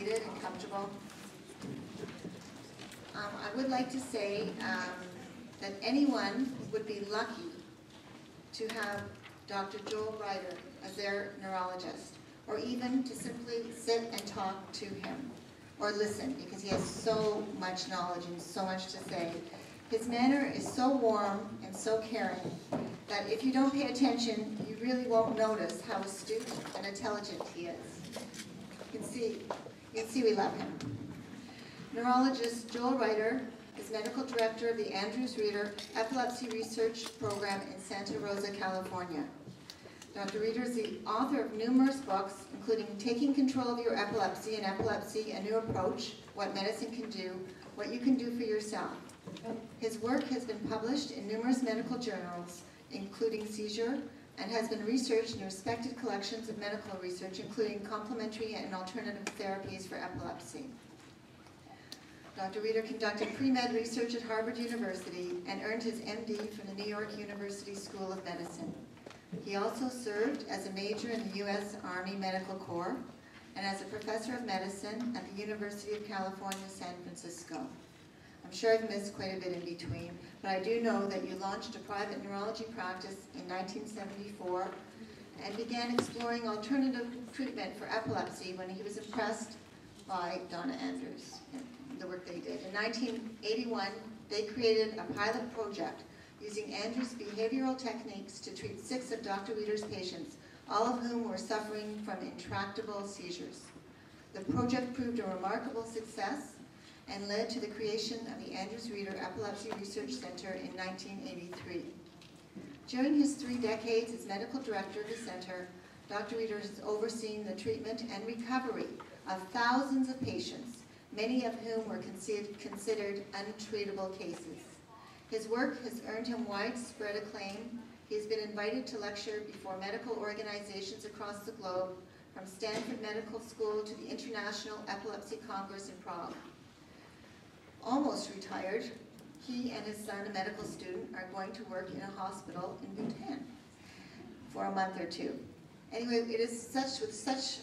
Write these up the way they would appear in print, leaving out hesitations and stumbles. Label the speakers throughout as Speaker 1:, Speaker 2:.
Speaker 1: seated and comfortable. I would like to say that anyone would be lucky to have Dr. Joel Reiter as their neurologist, or even to simply sit and talk to him, or listen, because he has so much knowledge and so much to say. His manner is so warm and so caring that if you don't pay attention, you really won't notice how astute and intelligent he is. You can see we love him. Neurologist Joel Reiter is medical director of the Reiter Epilepsy Research Program in Santa Rosa, California. Dr. Reiter is the author of numerous books, including Taking Control of Your Epilepsy and Epilepsy, A New Approach, What Medicine Can Do, What You Can Do for Yourself. His work has been published in numerous medical journals, including Seizure, and has been researched in respected collections of medical research, including complementary and alternative therapies for epilepsy. Dr. Reiter conducted pre-med research at Harvard University and earned his MD from the New York University School of Medicine. He also served as a major in the U.S. Army Medical Corps and as a professor of medicine at the University of California, San Francisco. I'm sure I've missed quite a bit in between, but I do know that you launched a private neurology practice in 1974 and began exploring alternative treatment for epilepsy when he was impressed by Donna Andrews and the work they did. In 1981, they created a pilot project using Andrews' behavioral techniques to treat 6 of Dr. Reiter's patients, all of whom were suffering from intractable seizures. The project proved a remarkable success and led to the creation of the Andrews Reiter Epilepsy Research Center in 1983. During his 3 decades as medical director of the center, Dr. Reiter has overseen the treatment and recovery of thousands of patients, many of whom were considered untreatable cases. His work has earned him widespread acclaim. He has been invited to lecture before medical organizations across the globe, from Stanford Medical School to the International Epilepsy Congress in Prague. Almost retired, he and his son, a medical student, are going to work in a hospital in Bhutan for a month or 2. Anyway, it is with such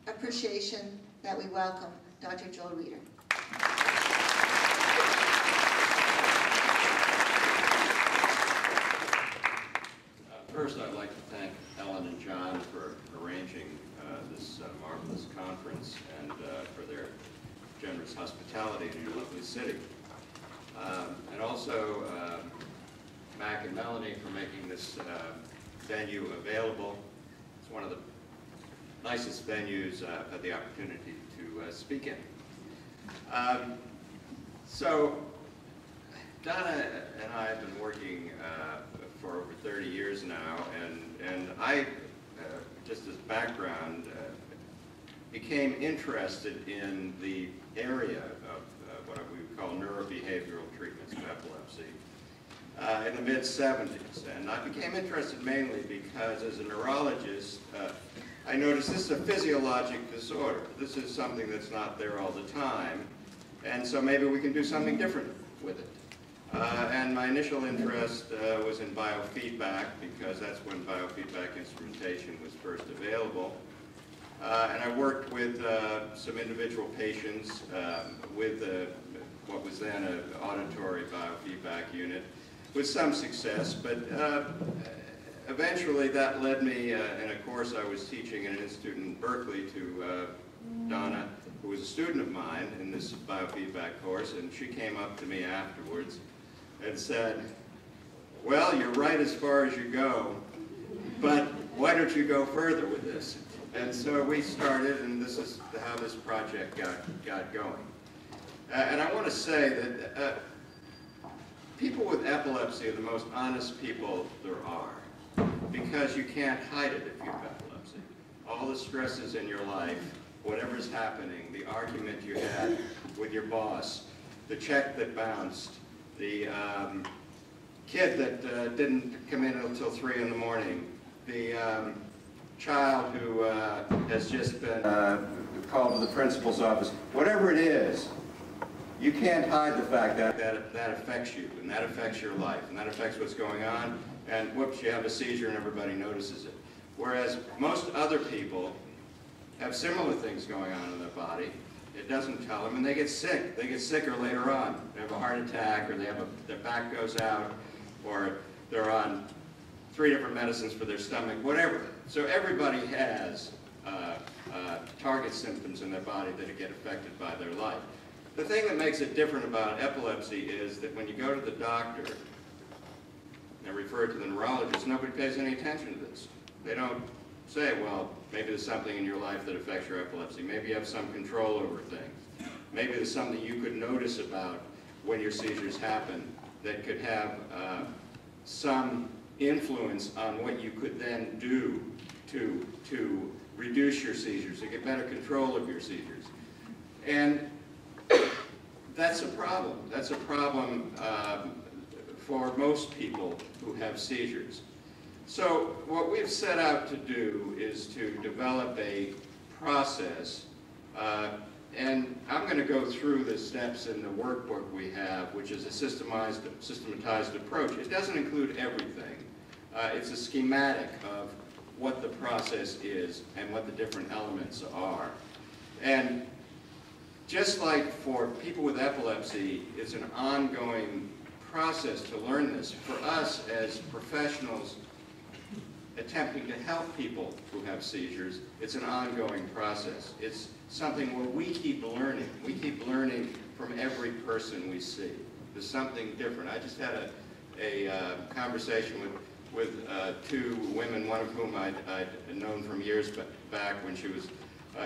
Speaker 1: appreciation that we welcome Dr. Joel Reiter.
Speaker 2: First, I'd like to thank Ellen and John for arranging this marvelous conference and for their generous hospitality in your lovely city. And also Mac and Melanie for making this venue available. It's one of the nicest venues I've had the opportunity to speak in. So Donna and I have been working for over 30 years now, and I, just as background, became interested in the area of what we would call neurobehavioral treatments of epilepsy in the mid-70s. And I became interested mainly because as a neurologist, I noticed this is a physiologic disorder. This is something that's not there all the time, and so maybe we can do something different with it. And my initial interest was in biofeedback, because that's when biofeedback instrumentation was first available. And I worked with some individual patients with what was then an auditory biofeedback unit with some success, but eventually that led me in a course I was teaching in an institute in Berkeley to Donna, who was a student of mine in this biofeedback course, and she came up to me afterwards and said, well, you're right as far as you go, but why don't you go further with this? And so we started, and this is how this project got going. And I want to say that people with epilepsy are the most honest people there are, because you can't hide it if you have epilepsy. All the stresses in your life, whatever's happening, the argument you had with your boss, the check that bounced, the kid that didn't come in until 3 in the morning, the child who has just been called to the principal's office, whatever it is, you can't hide the fact that that affects you, and that affects your life, and that affects what's going on, and whoops, you have a seizure and everybody notices it. Whereas most other people, have similar things going on in their body. It doesn't tell them, and they get sick. They get sicker later on. They have a heart attack, or their back goes out, or they're on 3 different medicines for their stomach, whatever. So everybody has target symptoms in their body that get affected by their life. The thing that makes it different about epilepsy is that when you go to the doctor and refer to the neurologist, nobody pays any attention to this. They don't say, well, maybe there's something in your life that affects your epilepsy. Maybe you have some control over things. Maybe there's something you could notice about when your seizures happen that could have some influence on what you could then do to reduce your seizures, to get better control of your seizures. And that's a problem. That's a problem for most people who have seizures. So what we've set out to do is to develop a process, and I'm going to go through the steps in the workbook we have, which is a systematized approach. It doesn't include everything. It's a schematic of what the process is and what the different elements are. And just like for people with epilepsy, it's an ongoing process to learn this. For us as professionals attempting to help people who have seizures, it's an ongoing process. It's something where we keep learning. We keep learning from every person we see. There's something different. I just had a conversation with 2 women, one of whom I'd known from years back when she was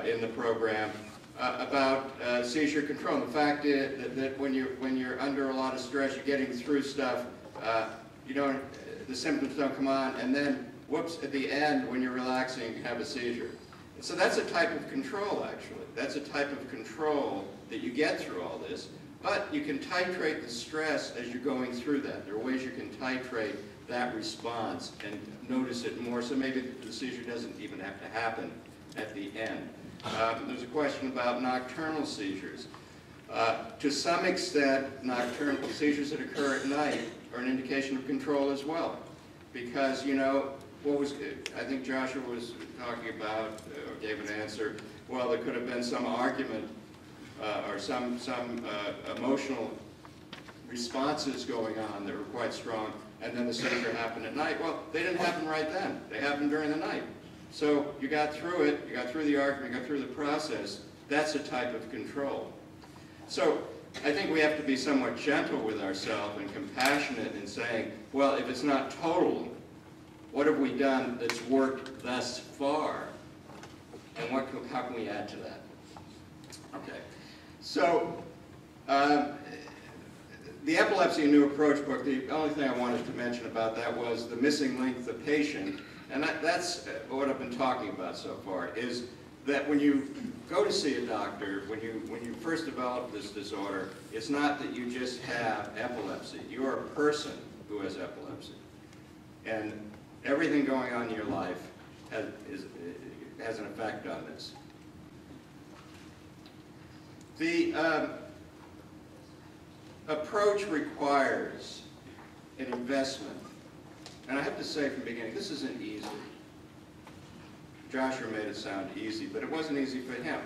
Speaker 2: in the program, about seizure control. And the fact is that when you're under a lot of stress, you're getting through stuff, the symptoms don't come on, and then whoops, at the end, when you're relaxing, you have a seizure. And so that's a type of control, actually. That's a type of control that you get through all this, but you can titrate the stress as you're going through that. There are ways you can titrate that response and notice it more, so maybe the seizure doesn't even have to happen at the end. There's a question about nocturnal seizures. To some extent, nocturnal seizures that occur at night are an indication of control as well, because, I think Joshua was talking about, or gave an answer, well, there could have been some argument or some emotional responses going on that were quite strong, and then the seizure happened at night. Well, they didn't happen right then. They happened during the night. So you got through it, you got through the argument, you got through the process. That's a type of control. So I think we have to be somewhat gentle with ourselves and compassionate in saying, well, if it's not total, what have we done that's worked thus far? And how can we add to that? Okay. So the Epilepsy, a New Approach book, the only thing I wanted to mention about that was the missing link, the patient. And that's what I've been talking about so far, is that when you go to see a doctor, when you first develop this disorder, it's not that you just have epilepsy. You are a person who has epilepsy. And everything going on in your life has an effect on this. The approach requires an investment. And I have to say from the beginning, this isn't easy. Joshua made it sound easy, but it wasn't easy for him.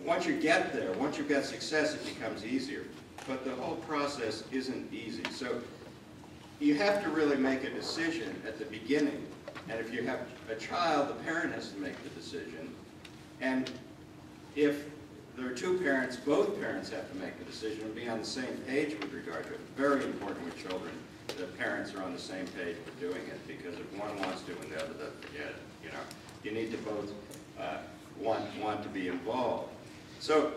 Speaker 2: Once you get there, once you've got success, it becomes easier. But the whole process isn't easy. So you have to really make a decision at the beginning. And if you have a child, the parent has to make the decision. And if there are 2 parents, both parents have to make the decision and be on the same page with regard to it. Very important with children. The parents are on the same page for doing it, because if one wants to and the other doesn't get it, you need to both want to be involved. So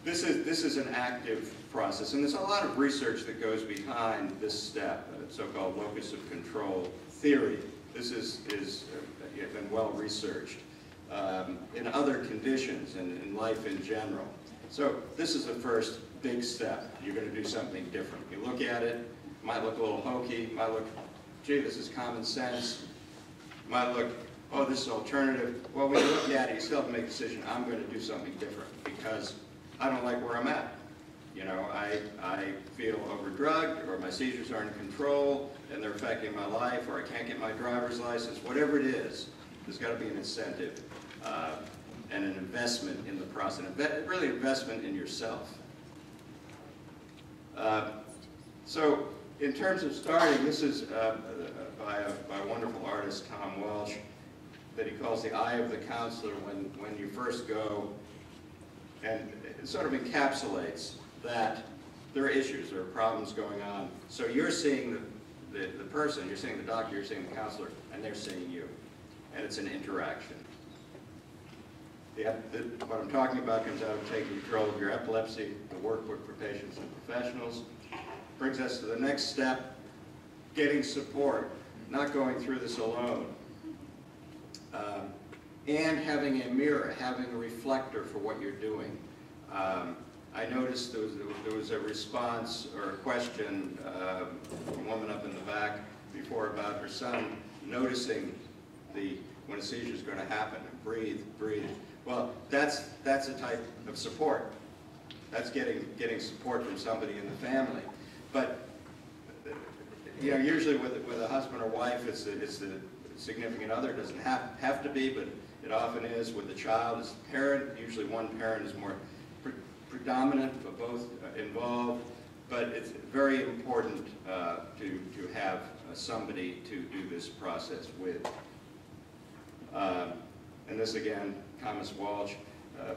Speaker 2: this is an active process, and there's a lot of research that goes behind this step, so-called locus of control theory. This is been well researched in other conditions and in life in general. So this is the first big step. You're going to do something different. You look at it. Might look a little hokey, might look, gee, this is common sense. Might look, oh, this is alternative. Well, when you look at it, you still have to make a decision. I'm going to do something different because I don't like where I'm at. I feel overdrugged, or my seizures aren't in control, and they're affecting my life, or I can't get my driver's license. Whatever it is, there's got to be an incentive and an investment in the process, really investment in yourself. So in terms of starting, this is by a wonderful artist, Tom Welsh, that he calls the eye of the counselor when you first go, and it sort of encapsulates that there are issues, there are problems going on. So you're seeing the person, you're seeing the doctor, you're seeing the counselor, and they're seeing you. And it's an interaction. What I'm talking about comes out of taking control of your epilepsy, the workbook for patients and professionals. Brings us to the next step, getting support, not going through this alone. And having a mirror, having a reflector for what you're doing. I noticed there was a response or a question from a woman up in the back before about her son noticing when a seizure is going to happen, and breathe. Well, that's a type of support. That's getting support from somebody in the family. But you know, usually with a husband or wife, it's the significant other. It doesn't have to be, but it often is. With the child as a parent, usually one parent is more predominant, but both involved. But it's very important to have somebody to do this process with. And this again, Thomas Walsh,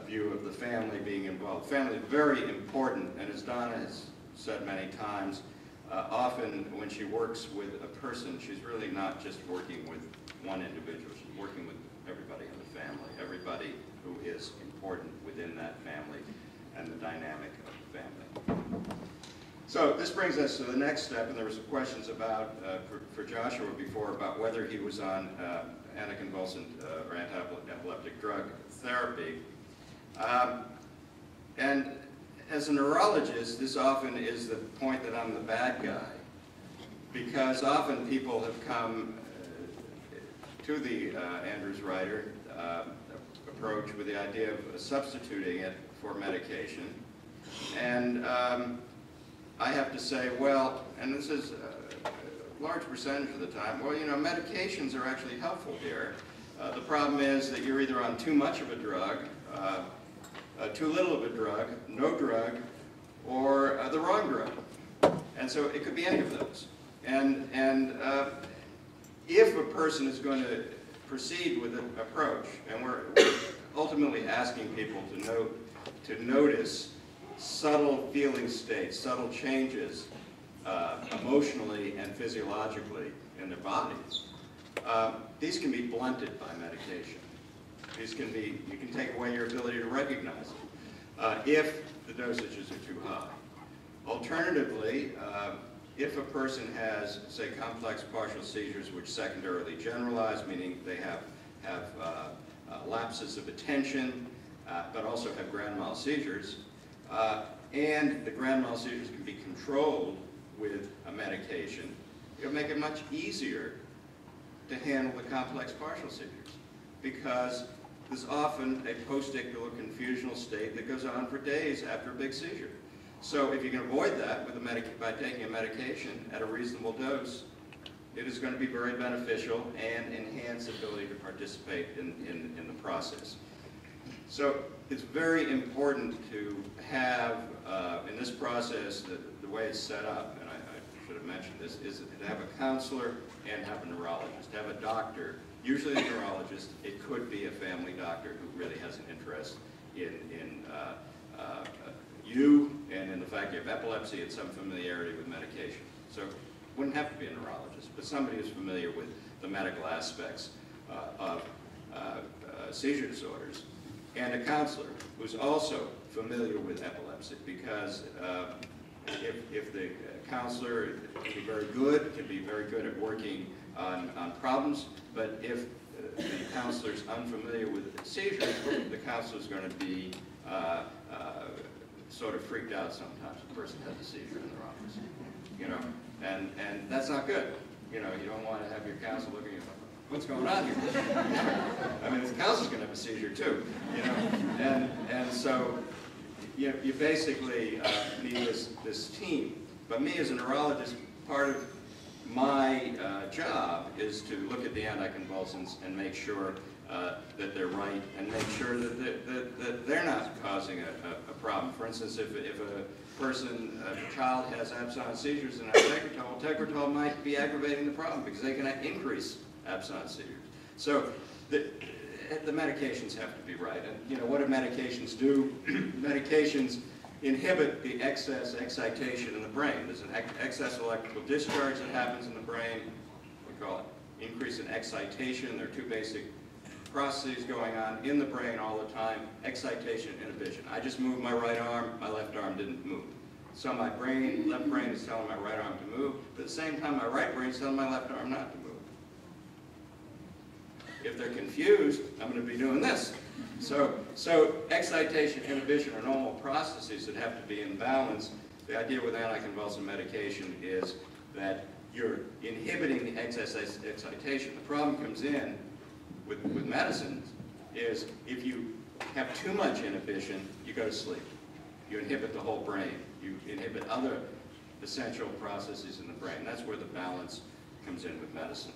Speaker 2: view of the family being involved. Family is very important, and as Donna has said many times, often when she works with a person, she's really not just working with one individual, she's working with everybody in the family, everybody who is important within that family and the dynamic of the family. So this brings us to the next step, and there were some questions about, for Joshua before, about whether he was on anticonvulsant or anti-epileptic drug therapy. And as a neurologist, this often is the point that I'm the bad guy, because often people have come to the Andrews Reiter approach with the idea of substituting it for medication. And I have to say, well, and this is a large percentage of the time, well, you know, medications are actually helpful here. The problem is that you're either on too much of a drug, too little of a drug, no drug, or the wrong drug. And so it could be any of those. And if a person is going to proceed with an approach, and we're ultimately asking people to notice subtle feeling states, subtle changes emotionally and physiologically in their bodies, these can be blunted by medication. These can be, you can take away your ability to recognize them if the dosages are too high. Alternatively, if a person has, say, complex partial seizures which secondarily generalize, meaning they have lapses of attention, but also have grand mal seizures, and the grand mal seizures can be controlled with a medication, it'll make it much easier to handle the complex partial seizures, because there's often a post-ictal confusional state that goes on for days after a big seizure. So if you can avoid that with by taking a medication at a reasonable dose, it is going to be very beneficial and enhance the ability to participate in the process. So it's very important to have, in this process, the way it's set up, and I should have mentioned this, is to have a counselor and have a neurologist, to have a doctor, usually a neurologist. It could be a family doctor who really has an interest in you and in the fact you have epilepsy and some familiarity with medication. So it wouldn't have to be a neurologist, but somebody who's familiar with the medical aspects of seizure disorders, and a counselor who's also familiar with epilepsy, because if the counselor can be very good at working on problems, but if the counselor's unfamiliar with seizures, the counselor's going to be sort of freaked out sometimes. The person has a seizure in their office, you know, and that's not good. You know, you don't want to have your counselor looking at, what's going on here? I mean, the counselor's going to have a seizure too, you know, and so you basically need this team. But me as a neurologist, part of my job is to look at the anticonvulsants and make sure that they're right, and make sure that they're not causing a problem. For instance, if a child has absence seizures and has Tegretol might be aggravating the problem because they can increase absence seizures. So the medications have to be right. And what do medications do? Medications inhibit the excess excitation in the brain. There's an excess electrical discharge that happens in the brain. We call it increase in excitation. There are two basic processes going on in the brain all the time: excitation and inhibition. I just moved my right arm, my left arm didn't move. So my left brain is telling my right arm to move, but at the same time my right brain is telling my left arm not to move. If they're confused, I'm going to be doing this. So excitation, inhibition are normal processes that have to be in balance. The idea with anticonvulsant medication is that you're inhibiting the excess excitation. The problem comes in with medicines is if you have too much inhibition, you go to sleep. You inhibit the whole brain. You inhibit other essential processes in the brain. That's where the balance comes in with medicine.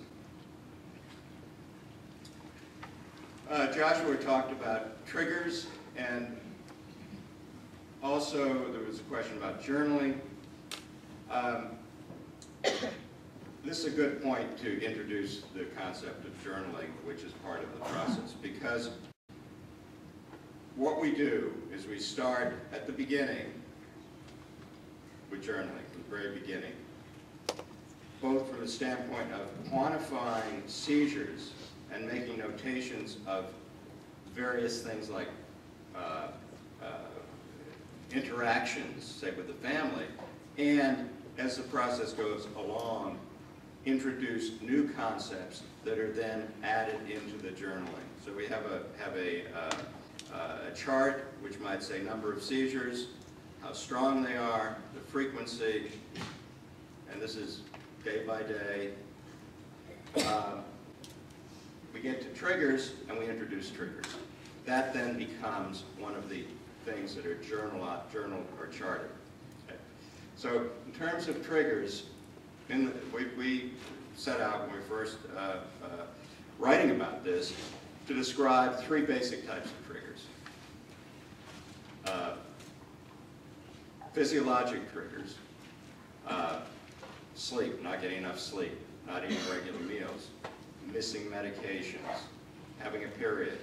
Speaker 2: Joshua talked about triggers, and also there was a question about journaling. This is a good point to introduce the concept of journaling, which is part of the process, because what we do is we start at the beginning with journaling, from the very beginning, both from the standpoint of quantifying seizures and making notations of various things like interactions, say, with the family, and as the process goes along, introduce new concepts that are then added into the journaling. So we have a chart which might say number of seizures, how strong they are, the frequency, and this is day by day. We get to triggers, and we introduce triggers. That then becomes one of the things that are journaled or charted. Okay. So in terms of triggers, we set out when we were first writing about this to describe three basic types of triggers. Physiologic triggers, sleep, not getting enough sleep, not eating regular meals, missing medications, having a period.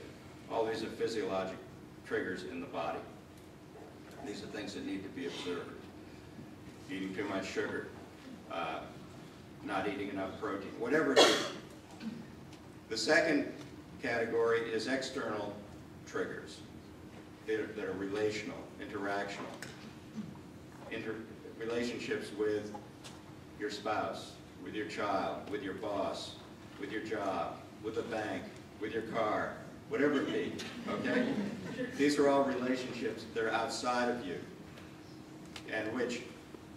Speaker 2: All these are physiologic triggers in the body. These are things that need to be observed. Eating too much sugar, not eating enough protein, whatever it is. The second category is external triggers that are relational, interactional. Relationships with your spouse, with your child, with your boss, with your job, with the bank, with your car, whatever it be, okay? These are all relationships that are outside of you, and which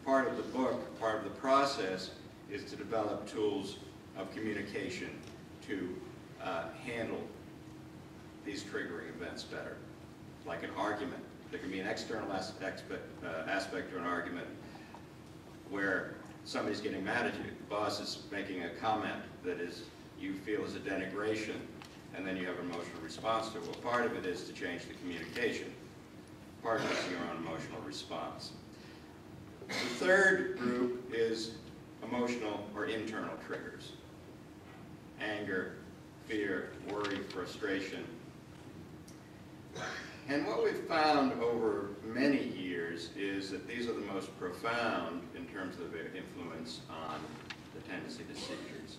Speaker 2: part of the book, part of the process, is to develop tools of communication to handle these triggering events better. Like an argument. There can be an external aspect to an argument where somebody's getting mad at you. The boss is making a comment that you feel is a denigration, and then you have an emotional response to it. Well, part of it is to change the communication. Part of it is your own emotional response. The third group is emotional or internal triggers. Anger, fear, worry, frustration. And what we've found over many years is that these are the most profound in terms of their influence on the tendency to seizures.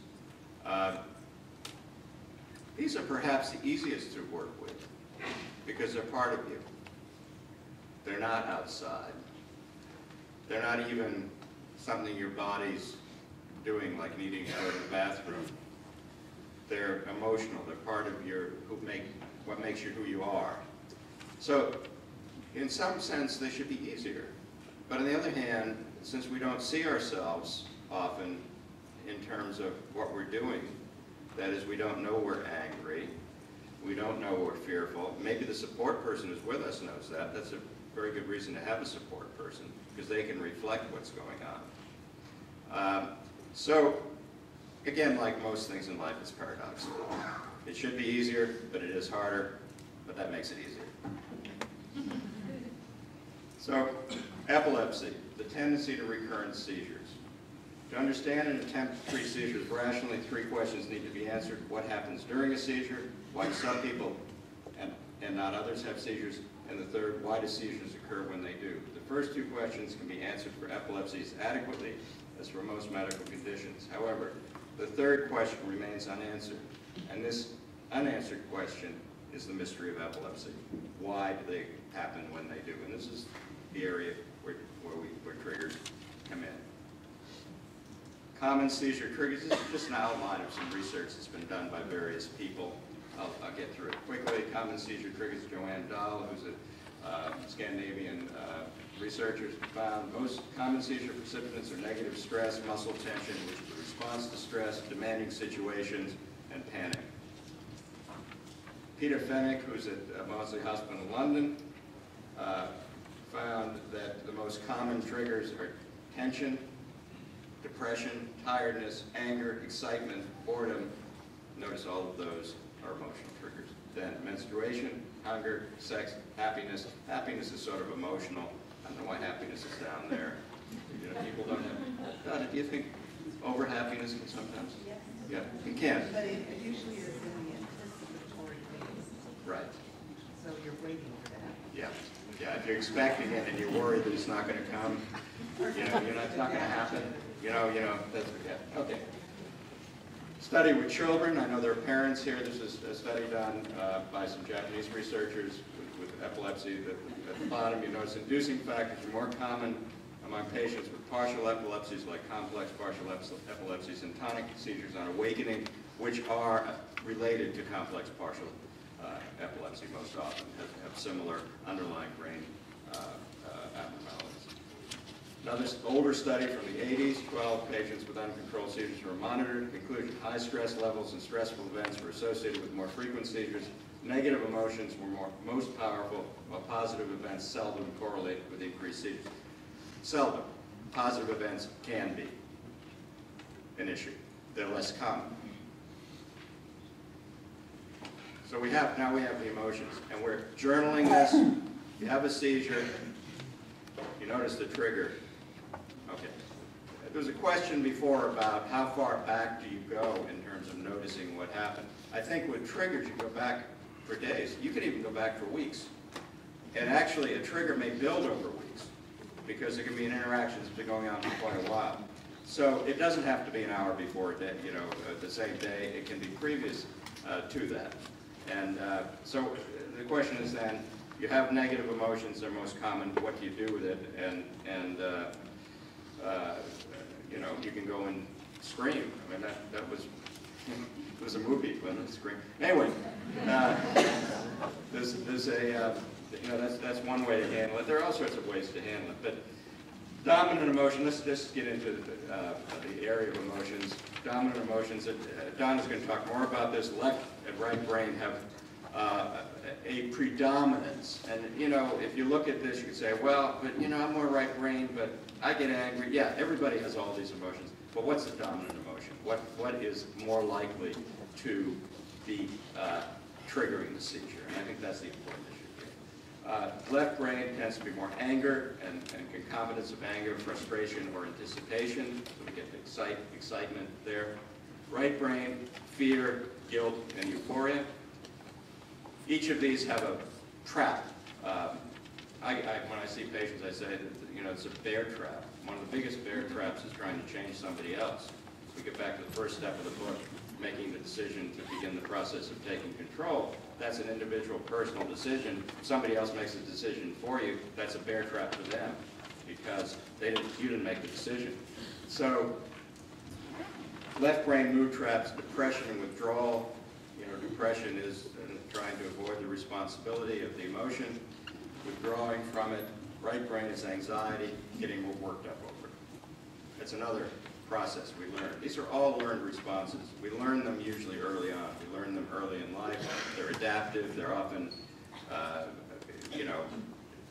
Speaker 2: These are perhaps the easiest to work with because they're part of you. They're not outside. They're not even something your body's doing, like needing to go to the bathroom. They're emotional. They're part of what makes you who you are. So, in some sense, they should be easier. But on the other hand, since we don't see ourselves often in terms of what we're doing, that is, we don't know we're angry, we don't know we're fearful. Maybe the support person who's with us knows that. That's a very good reason to have a support person, because they can reflect what's going on. So again, like most things in life, it's paradoxical. It should be easier, but it is harder, but that makes it easier. So, epilepsy, the tendency to recurrent seizures. To understand and attempt to treat seizures rationally, 3 questions need to be answered. What happens during a seizure? Why do some people and not others have seizures? And the third, why do seizures occur when they do? The first 2 questions can be answered for epilepsies adequately, as for most medical conditions. However, the third question remains unanswered, and this unanswered question is the mystery of epilepsy. Why do they happen when they do? And this is the area where triggers come in. Common seizure triggers. This is just an outline of some research that's been done by various people. I'll get through it quickly. Common seizure triggers. Joanne Dahl, who's a Scandinavian researcher, found most common seizure precipitants are negative stress, muscle tension, which is a response to stress, demanding situations, and panic. Peter Fenwick, who's at Maudsley Hospital in London, found that the most common triggers are tension, depression, tiredness, anger, excitement, boredom. Notice all of those are emotional triggers. Then menstruation, hunger, sex, happiness. Happiness is sort of emotional. I don't know why happiness is down there. You know, people don't have. God, do you think over happiness can sometimes?
Speaker 3: Yes.
Speaker 2: Yeah, it can.
Speaker 3: But it usually is in the anticipatory phase.
Speaker 2: Right.
Speaker 3: So you're waiting for that.
Speaker 2: Yeah. Yeah. If you're expecting it and you're worried that it's not going to come, you know, it's not going to happen. You know. That's yeah. Okay. Study with children. I know there are parents here. This is a study done by some Japanese researchers with epilepsy. At the bottom, you notice inducing factors are more common among patients with partial epilepsies, like complex partial epilepsies and tonic seizures on awakening, which are related to complex partial epilepsy most often, have similar underlying brain abnormalities. Another older study from the 80s, 12 patients with uncontrolled seizures were monitored. Conclusion, high stress levels and stressful events were associated with more frequent seizures. Negative emotions were most powerful, while positive events seldom correlate with increased seizures. Seldom. Positive events can be an issue. They're less common. So now we have the emotions, and we're journaling this. You have a seizure. You notice the trigger. Okay. There was a question before about how far back do you go in terms of noticing what happened. I think with triggers, you go back for days. You could even go back for weeks. And actually, a trigger may build over weeks because there can be an interaction that's been going on for quite a while. So it doesn't have to be an hour before a day, the same day. It can be previous to that. And so the question is then, you have negative emotions, they're most common, what do you do with it? And you can go and scream. I mean, that was, it was a movie when I screamed. Anyway, that's one way to handle it. There are all sorts of ways to handle it. But dominant emotion, let's just get into the area of emotions. Dominant emotions, Donna's going to talk more about this. Left and right brain have a predominance. And, if you look at this, you could say, well, but, I'm more right brain, but I get angry. Yeah, everybody has all these emotions. But what's the dominant emotion? What is more likely to be triggering the seizure? And I think that's the important issue. Left brain tends to be more anger and concomitants of anger, frustration, or anticipation. So we get the excitement there. Right brain, fear, guilt, and euphoria. Each of these have a trap. When I see patients, I say that it's a bear trap. One of the biggest bear traps is trying to change somebody else. We get back to the first step of the book, making the decision to begin the process of taking control. That's an individual, personal decision. If somebody else makes a decision for you, that's a bear trap for them because you didn't make the decision. So, left brain mood traps, depression and withdrawal. Depression is trying to avoid the responsibility of the emotion, withdrawing from it. Right brain is anxiety, getting worked up over it. That's another process we learn. These are all learned responses. We learn them usually early on. We learn them early in life. They're adaptive. They're often,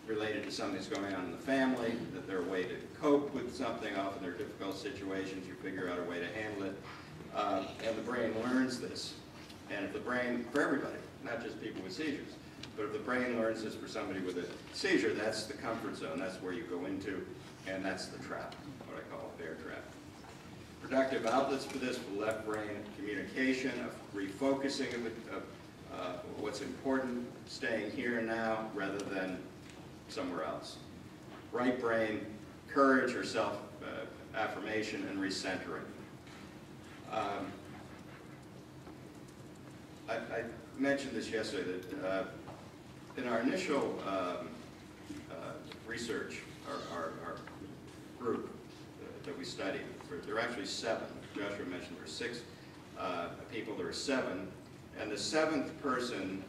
Speaker 2: related to something that's going on in the family, that they're a way to cope with something. Often they're difficult situations. You figure out a way to handle it. And the brain learns this. And if the brain, for everybody, not just people with seizures, but if the brain learns this for somebody with a seizure, that's the comfort zone. That's where you go into, and that's the trap, what I call a bear trap. Productive outlets for this, for left brain communication, of refocusing of what's important, staying here and now rather than somewhere else. Right brain, courage or self-affirmation and recentering. I mentioned this yesterday that in our initial research, our group that we studied, there were actually 7. Joshua mentioned there were 6 people, there were 7. And the 7th person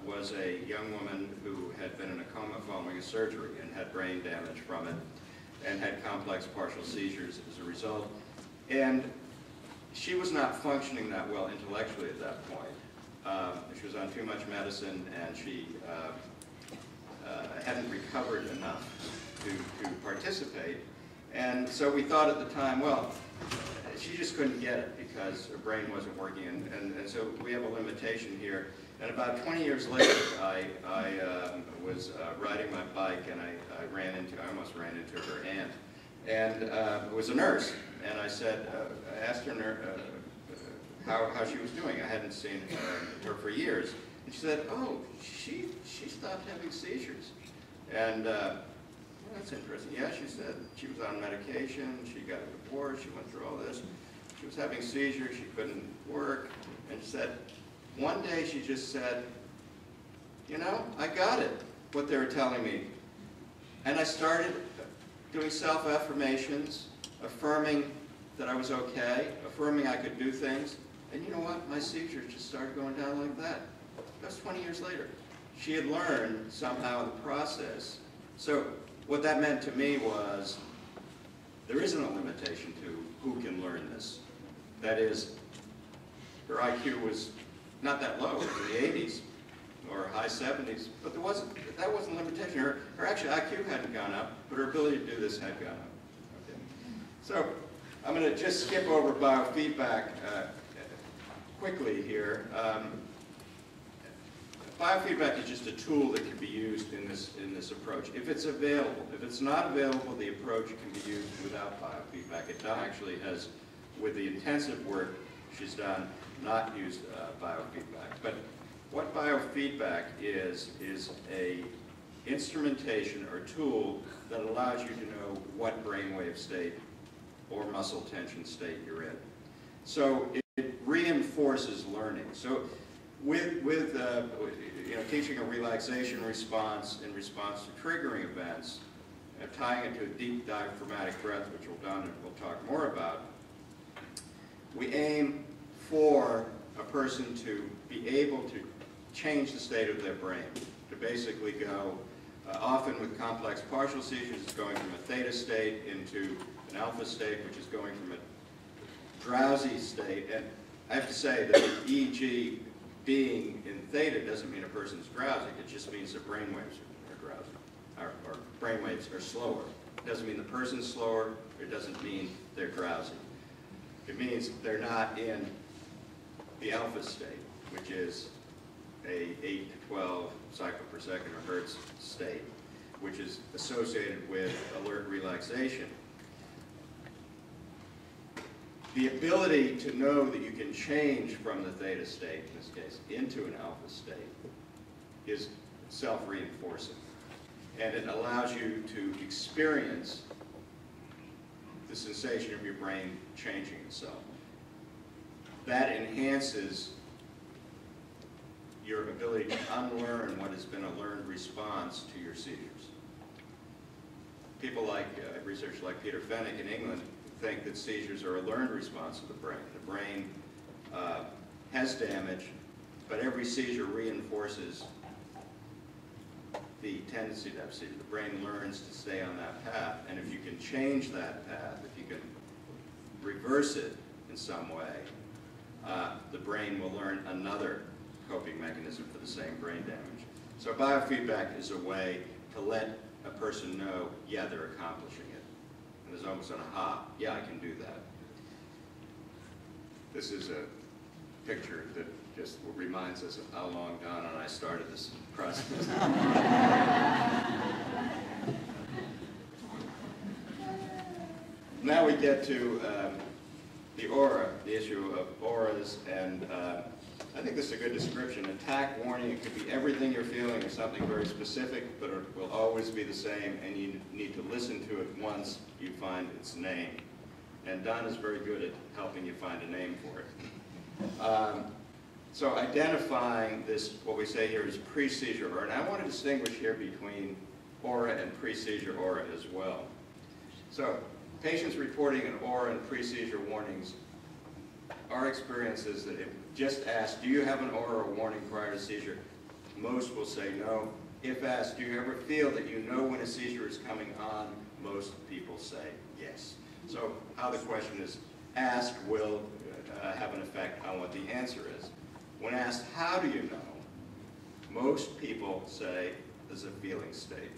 Speaker 2: was a young woman who had been in a coma following a surgery and had brain damage from it and had complex partial seizures as a result. And she was not functioning that well intellectually at that point. She was on too much medicine and she hadn't recovered enough to participate. And so we thought at the time, well, she just couldn't get it because her brain wasn't working, and so we have a limitation here. And about 20 years later, I was riding my bike and I almost ran into her aunt, and it was a nurse. And I said, I asked her how she was doing. I hadn't seen her for years, and she said, oh, she stopped having seizures. And that's interesting. Yeah, she said she was on medication, she got a divorce, she went through all this. She was having seizures, she couldn't work, and she said, one day she just said, you know, I got it, what they were telling me. And I started doing self-affirmations, affirming that I was okay, affirming I could do things, and you know what? My seizures just started going down like that. That was 20 years later. She had learned somehow the process. So what that meant to me was there isn't a limitation to who can learn this. That is, her IQ was not that low, it was in the 80s or high 70s, but that wasn't a limitation. Her actual IQ hadn't gone up, but her ability to do this had gone up. Okay. So I'm going to just skip over biofeedback quickly here. Biofeedback is just a tool that can be used in this approach. If it's available. If it's not available, the approach can be used without biofeedback. It actually has, with the intensive work she's done, not used biofeedback. But what biofeedback is a instrumentation or tool that allows you to know what brainwave state or muscle tension state you're in. So it reinforces learning. So with teaching a relaxation response in response to triggering events, tying it to a deep diaphragmatic breath, which Donna will talk more about, we aim for a person to be able to change the state of their brain, to basically go, often with complex partial seizures, it's going from a theta state into an alpha state, which is going from a drowsy state. And I have to say that the EEG being in theta doesn't mean a person's drowsy. It just means their brainwaves are drowsy, or brainwaves are slower. It doesn't mean the person's slower. It doesn't mean they're drowsy. It means they're not in the alpha state, which is a 8 to 12 cycle per second or hertz state, which is associated with alert relaxation. The ability to know that you can change from the theta state, in this case, into an alpha state is self-reinforcing. And it allows you to experience the sensation of your brain changing itself. That enhances your ability to unlearn what has been a learned response to your seizures. People like, researchers like Peter Fennick in England, think that seizures are a learned response of the brain. The brain has damage, but every seizure reinforces the tendency to have seizures. The brain learns to stay on that path, and if you can change that path, if you can reverse it in some way, the brain will learn another coping mechanism for the same brain damage. So biofeedback is a way to let a person know, yeah, they're accomplishing it. And there's almost an aha, yeah, I can do that. This is a picture that just reminds us of how long Donna and I started this process. Now we get to the aura, the issue of auras, and I think this is a good description. Attack, warning, it could be everything you're feeling or something very specific, but it will always be the same, and you need to listen to it once you find its name. And Don is very good at helping you find a name for it. So identifying this, what we say here is pre-seizure aura, and I want to distinguish here between aura and pre-seizure aura as well. So patients reporting an aura and pre-seizure warnings, our experience is that if just asked, do you have an aura or warning prior to seizure? Most will say no. If asked, do you ever feel that you know when a seizure is coming on? Most people say yes. So how the question is asked will have an effect on what the answer is. When asked, how do you know? Most people say there's a feeling state,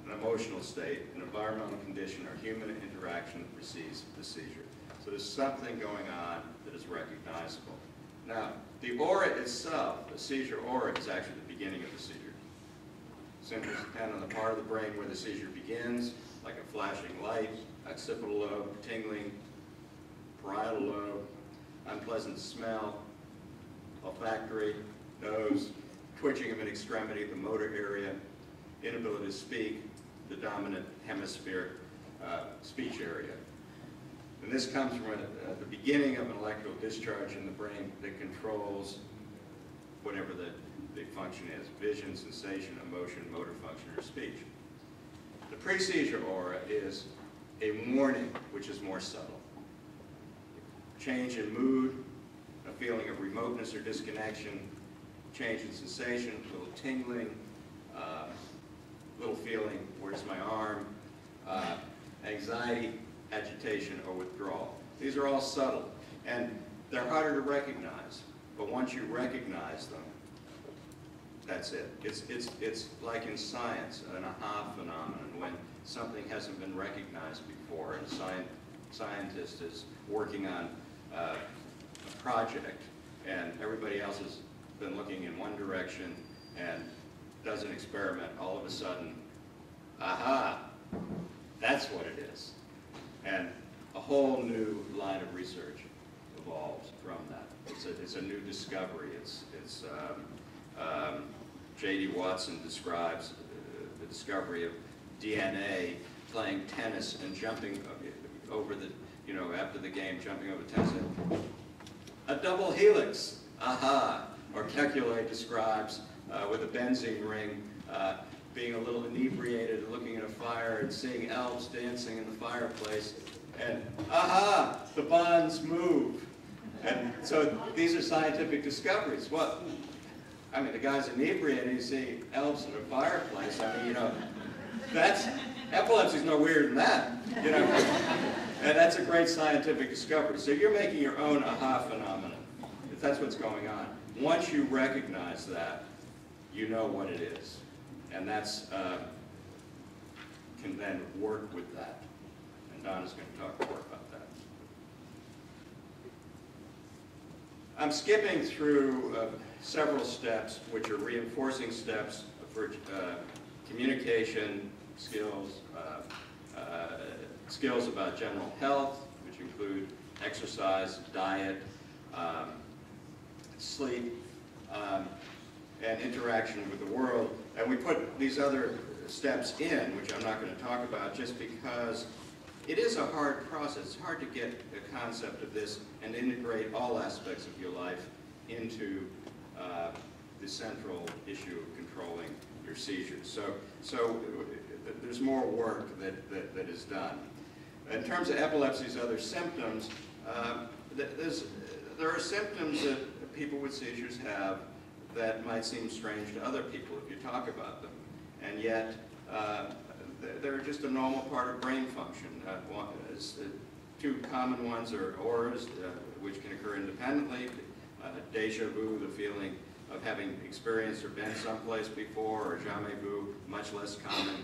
Speaker 2: an emotional state, an environmental condition, or human interaction that precedes the seizure. So there's something going on that is recognizable. Now, the aura itself, the seizure aura, is actually the beginning of the seizure. Symptoms depend on the part of the brain where the seizure begins, like a flashing light, occipital lobe, tingling, parietal lobe, unpleasant smell, olfactory, nose, twitching of an extremity, the motor area, inability to speak, the dominant hemisphere, speech area. And this comes from the beginning of an electrical discharge in the brain that controls whatever the function is, vision, sensation, emotion, motor function, or speech. The pre-seizure aura is a warning which is more subtle. Change in mood, a feeling of remoteness or disconnection, change in sensation, a little tingling, little feeling, where's my arm, anxiety, agitation, or withdrawal. These are all subtle, and they're harder to recognize, but once you recognize them, that's it. It's like in science, an aha phenomenon, when something hasn't been recognized before, and a scientist is working on a project, and everybody else has been looking in one direction and does an experiment, all of a sudden, aha, that's what it is. And a whole new line of research evolves from that. It's a new discovery. J.D. Watson describes the discovery of DNA playing tennis and jumping over the, after the game, jumping over tennis. A double helix, aha. Or Kekulé describes with a benzene ring being a little inebriated, looking at a fire and seeing elves dancing in the fireplace, and aha, the bonds move. And so these are scientific discoveries. Well, I mean, the guy's inebriated, you see elves in a fireplace. I mean, epilepsy's no weirder than that, And that's a great scientific discovery. So you're making your own aha phenomenon, if that's what's going on. Once you recognize that, you know what it is. And that's, can then work with that. And Donna's going to talk more about that. I'm skipping through several steps, which are reinforcing steps for communication skills, skills about general health, which include exercise, diet, sleep, and interaction with the world. And we put these other steps in, which I'm not going to talk about, just because it is a hard process. It's hard to get the concept of this and integrate all aspects of your life into the central issue of controlling your seizures. So there's more work that is done. In terms of epilepsy's other symptoms, there are symptoms that people with seizures have that might seem strange to other people if you talk about them. And yet, they're just a normal part of brain function. Two common ones are auras, which can occur independently. Deja vu, the feeling of having experienced or been someplace before, or jamais vu, much less common,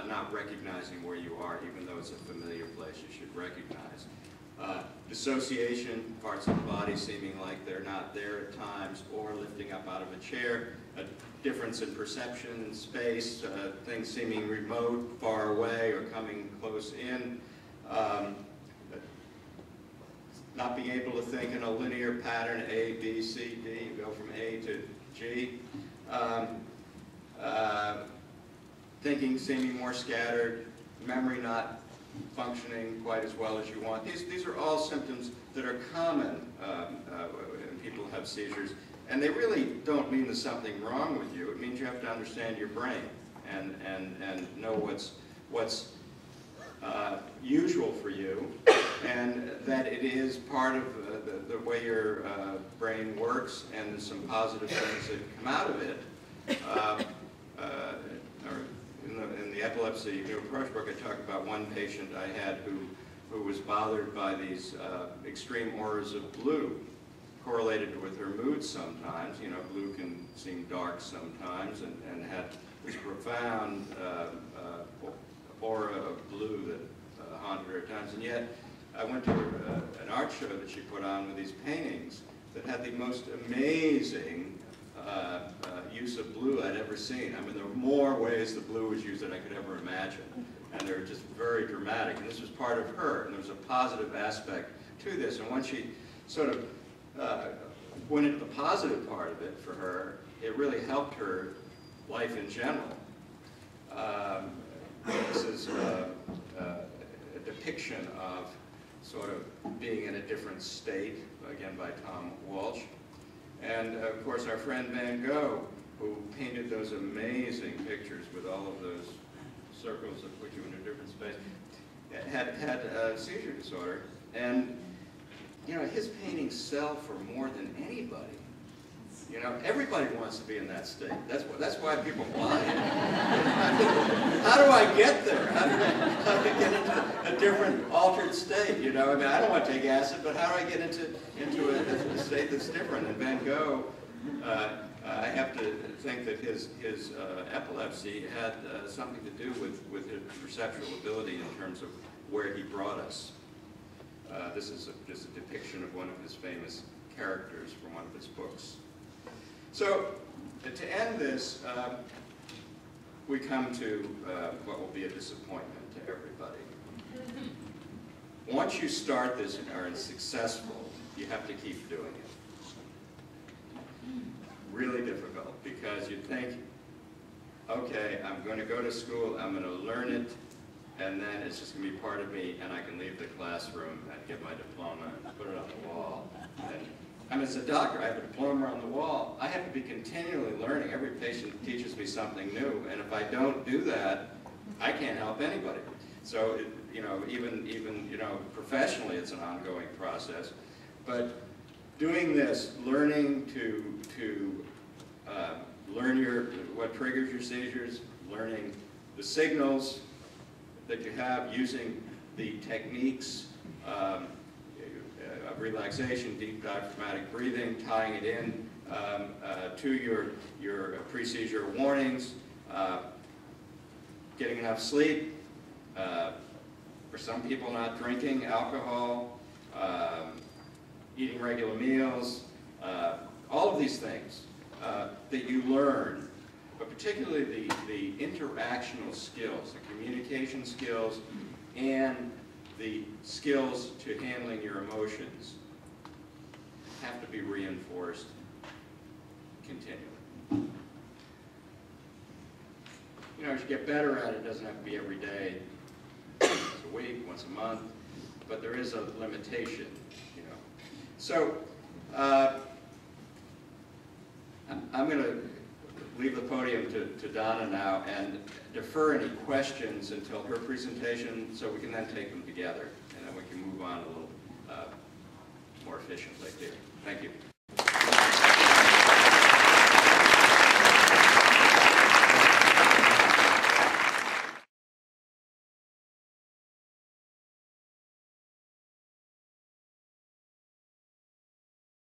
Speaker 2: not recognizing where you are, even though it's a familiar place you should recognize. Dissociation, parts of the body seeming like they're not there at times, or lifting up out of a chair, a difference in perception in space, things seeming remote, far away, or coming close in. Not being able to think in a linear pattern, A, B, C, D, you go from A to G. Thinking seeming more scattered, memory not functioning quite as well as you want. These are all symptoms that are common when people have seizures, and they really don't mean there's something wrong with you. It means you have to understand your brain and know what's usual for you, and that it is part of the way your brain works, and there's some positive things that come out of it. In the epilepsy new approach book, I talk about one patient I had who was bothered by these extreme auras of blue, correlated with her mood sometimes. You know, blue can seem dark sometimes, and had this profound aura of blue that haunted her at times. And yet, I went to an art show that she put on with these paintings that had the most amazing use of blue I'd ever seen. I mean, there were more ways the blue was used than I could ever imagine. And they were just very dramatic. And this was part of her. And there was a positive aspect to this. And once she sort of went into the positive part of it for her, it really helped her life in general. This is a depiction of sort of being in a different state, again by Tom Walsh. And of course our friend Van Gogh, who painted those amazing pictures with all of those circles that put you in a different space, had a seizure disorder. And you know, his paintings sell for more than anybody. You know, everybody wants to be in that state. That's why people buy it. How do I get there? How do I get into a different, altered state? You know, I mean, I don't want to take acid, but how do I get into a state that's different? And Van Gogh, I have to think that his epilepsy had something to do with his perceptual ability in terms of where he brought us. This is just a depiction of one of his famous characters from one of his books. So, to end this, we come to what will be a disappointment to everybody. Once you start this and are successful, you have to keep doing it. Really difficult, because you think, okay, I'm going to go to school, I'm going to learn it, and then it's just going to be part of me, and I can leave the classroom and get my diploma and put it on the wall. And, I mean, as a doctor, I have a diploma on the wall. I have to be continually learning. Every patient teaches me something new, and if I don't do that, I can't help anybody. So, you know, even you know, professionally, it's an ongoing process. But doing this, learning to learn what triggers your seizures, learning the signals that you have, using the techniques of relaxation, deep diaphragmatic breathing, tying it in to your pre-seizure warnings, getting enough sleep, for some people not drinking alcohol, eating regular meals, all of these things that you learn, but particularly the interactional skills, the communication skills, and the skills to handling your emotions have to be reinforced continually. You know, as you get better at it, it doesn't have to be every day, once a week, once a month, but there is a limitation, you know. So, I'm going to leave the podium to Donna now and defer any questions until her presentation, so we can then take them together, and then we can move on a little more efficiently here. Thank you.